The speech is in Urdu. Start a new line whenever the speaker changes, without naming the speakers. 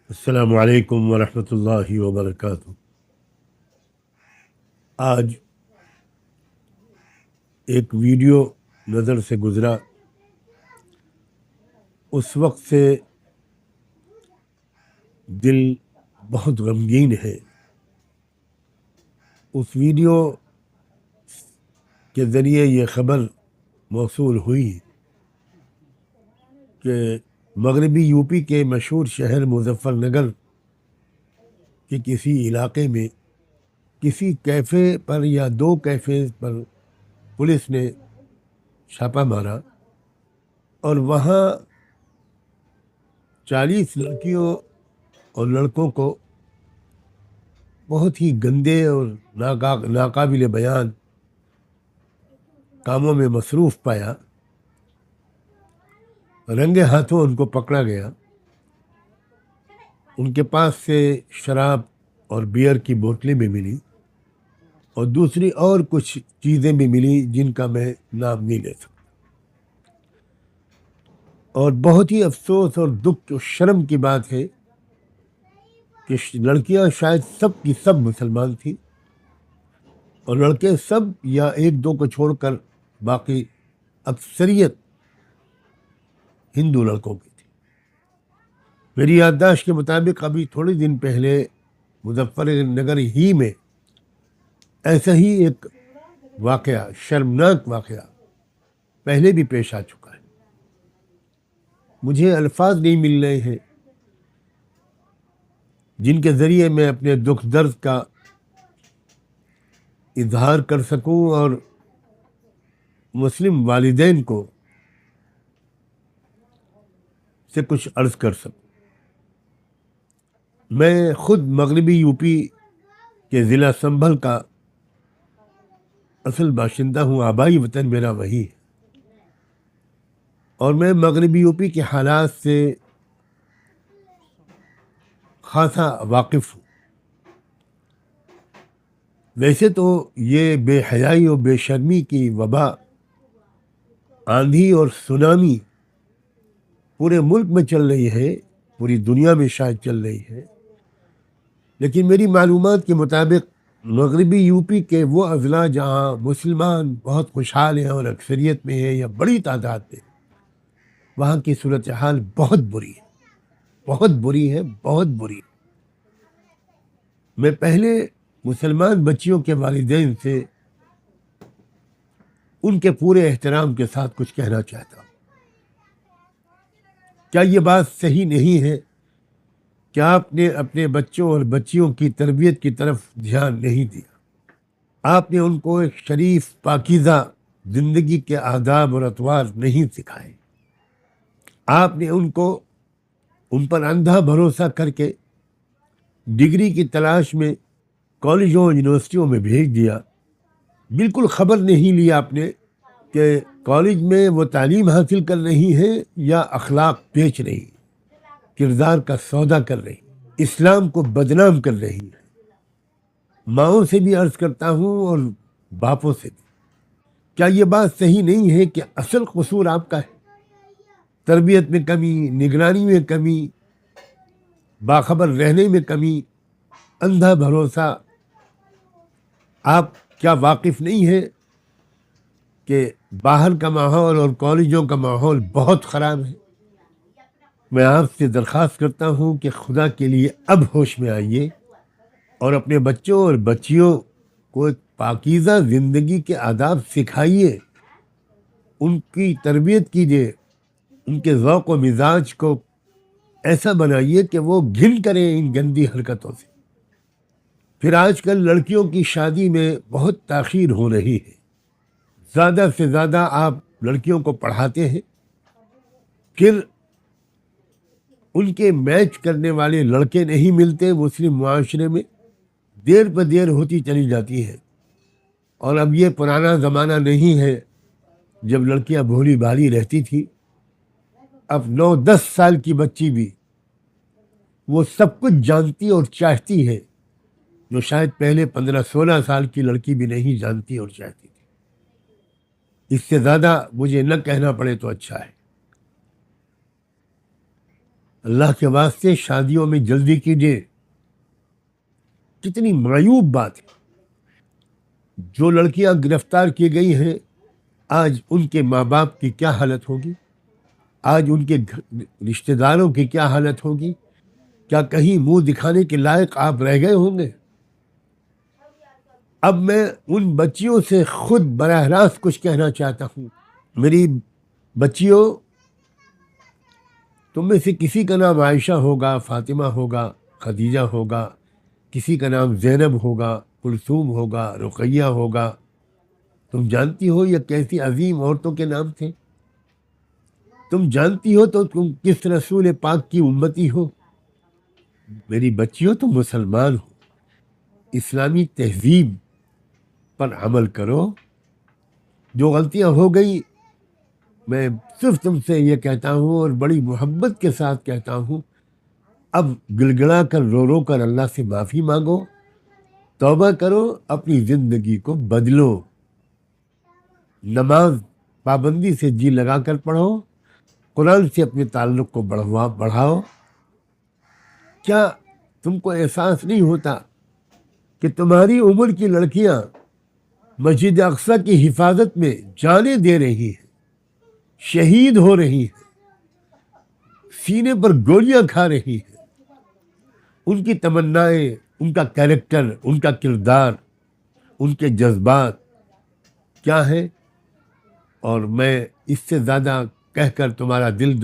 السلام علیکم ورحمۃ اللہ وبرکاتہ۔ آج ایک ویڈیو نظر سے گزرا، اس وقت سے دل بہت غمگین ہے۔ اس ویڈیو کے ذریعے یہ خبر موصول ہوئی کہ مغربی یو پی کے مشہور شہر مظفر نگر کے کسی علاقے میں کسی کیفے پر یا دو کیفے پر پولیس نے چھاپہ مارا اور وہاں 40 لڑکیوں اور لڑکوں کو بہت ہی گندے اور ناقابل بیان کاموں میں مصروف پایا۔ رنگے ہاتھوں ان کو پکڑا گیا۔ ان کے پاس سے شراب اور بیئر کی بوتلیں بھی ملی اور دوسری اور کچھ چیزیں بھی ملی جن کا میں نام نہیں لے سکتا۔ اور بہت ہی افسوس اور دکھ اور شرم کی بات ہے کہ لڑکیاں شاید سب کی سب مسلمان تھیں اور لڑکے سب یا ایک دو کو چھوڑ کر باقی اکثریت ہندو لڑکوں کی تھی۔ میری یادداشت کے مطابق ابھی تھوڑے دن پہلے مظفر نگر ہی میں ایسا ہی ایک واقعہ، شرمناک واقعہ پہلے بھی پیش آ چکا ہے۔ مجھے الفاظ نہیں مل رہے ہیں جن کے ذریعے میں اپنے دکھ درد کا اظہار کر سکوں اور مسلم والدین کو سے کچھ عرض کر سکوں۔ میں خود مغربی یو پی کے ضلع سنبھل کا اصل باشندہ ہوں، آبائی وطن میرا وہی ہے، اور میں مغربی یو پی کے حالات سے خاصا واقف ہوں۔ ویسے تو یہ بے حیائی اور بے شرمی کی وبا، آندھی اور سونامی پورے ملک میں چل رہی ہے، پوری دنیا میں شاید چل رہی ہے، لیکن میری معلومات کے مطابق مغربی یو پی کے وہ اضلاع جہاں مسلمان بہت خوشحال ہیں اور اکثریت میں ہیں یا بڑی تعداد میں، وہاں کی صورتحال بہت بری ہے، بہت بری ہے، بہت بری ہے۔ میں پہلے مسلمان بچیوں کے والدین سے ان کے پورے احترام کے ساتھ کچھ کہنا چاہتا ہوں۔ کیا یہ بات صحیح نہیں ہے کہ آپ نے اپنے بچوں اور بچیوں کی تربیت کی طرف دھیان نہیں دیا؟ آپ نے ان کو ایک شریف پاکیزہ زندگی کے آداب اور اطوار نہیں سکھائے۔ آپ نے ان پر اندھا بھروسہ کر کے ڈگری کی تلاش میں کالجوں اور یونیورسٹیوں میں بھیج دیا۔ بالکل خبر نہیں لی آپ نے کہ کالج میں وہ تعلیم حاصل کر رہی ہیں یا اخلاق بیچ رہی ہیں، کردار کا سودا کر رہی ہیں، اسلام کو بدنام کر رہی ہیں۔ ماؤں سے بھی عرض کرتا ہوں اور باپوں سے بھی، کیا یہ بات صحیح نہیں ہے کہ اصل قصور آپ کا ہے؟ تربیت میں کمی، نگرانی میں کمی، باخبر رہنے میں کمی، اندھا بھروسہ۔ آپ کیا واقف نہیں ہیں کہ باہر کا ماحول اور کالجوں کا ماحول بہت خراب ہے؟ میں آپ سے درخواست کرتا ہوں کہ خدا کے لیے اب ہوش میں آئیے اور اپنے بچوں اور بچیوں کو ایک پاکیزہ زندگی کے آداب سکھائیے، ان کی تربیت کیجیے، ان کے ذوق و مزاج کو ایسا بنائیے کہ وہ گھن کریں ان گندی حرکتوں سے۔ پھر آج کل لڑکیوں کی شادی میں بہت تاخیر ہو رہی ہے۔ زیادہ سے زیادہ آپ لڑکیوں کو پڑھاتے ہیں، پھر ان کے میچ کرنے والے لڑکے نہیں ملتے مسلم معاشرے میں، دیر پہ دیر ہوتی چلی جاتی ہے۔ اور اب یہ پرانا زمانہ نہیں ہے جب لڑکیاں بھولی بھالی رہتی تھی۔ اب 9-10 سال کی بچی بھی وہ سب کچھ جانتی اور چاہتی ہے جو شاید پہلے 15-16 سال کی لڑکی بھی نہیں جانتی اور چاہتی تھی۔ اس سے زیادہ مجھے نہ کہنا پڑے تو اچھا ہے۔ اللہ کے واسطے شادیوں میں جلدی کیجیے. کتنی معیوب بات ہے. جو لڑکیاں گرفتار کی گئی ہیں آج ان کے ماں باپ کی کیا حالت ہوگی, آج ان کے رشتہ داروں کی کیا حالت ہوگی. کیا کہیں منہ دکھانے کے لائق آپ رہ گئے ہوں گے؟ اب میں ان بچیوں سے خود براہ راست کچھ کہنا چاہتا ہوں. میری بچیوں, تم میں سے کسی کا نام عائشہ ہوگا, فاطمہ ہوگا, خدیجہ ہوگا, کسی کا نام زینب ہوگا, کلثوم ہوگا, رقیہ ہوگا. تم جانتی ہو یہ کیسی عظیم عورتوں کے نام تھے؟ تم جانتی ہو تو تم کس رسول پاک کی امتی ہو؟ میری بچیوں, تم مسلمان ہو, اسلامی تہذیب پر عمل کرو. جو غلطیاں ہو گئی میں صرف تم سے یہ کہتا ہوں اور بڑی محبت کے ساتھ کہتا ہوں, اب گڑگڑا کر رو رو کر اللہ سے معافی مانگو, توبہ کرو, اپنی زندگی کو بدلو. نماز پابندی سے جی لگا کر پڑھو, قرآن سے اپنے تعلق کو بڑھاؤ. کیا تم کو احساس نہیں ہوتا کہ تمہاری عمر کی لڑکیاں مسجد اقصی کی حفاظت میں جانیں دے رہی ہیں, شہید ہو رہی ہیں, سینے پر گولیاں کھا رہی ہیں؟ ان کی تمنائیں, ان کا کیریکٹر, ان کا کردار, ان کے جذبات کیا ہیں؟ اور میں اس سے زیادہ کہہ کر تمہارا دل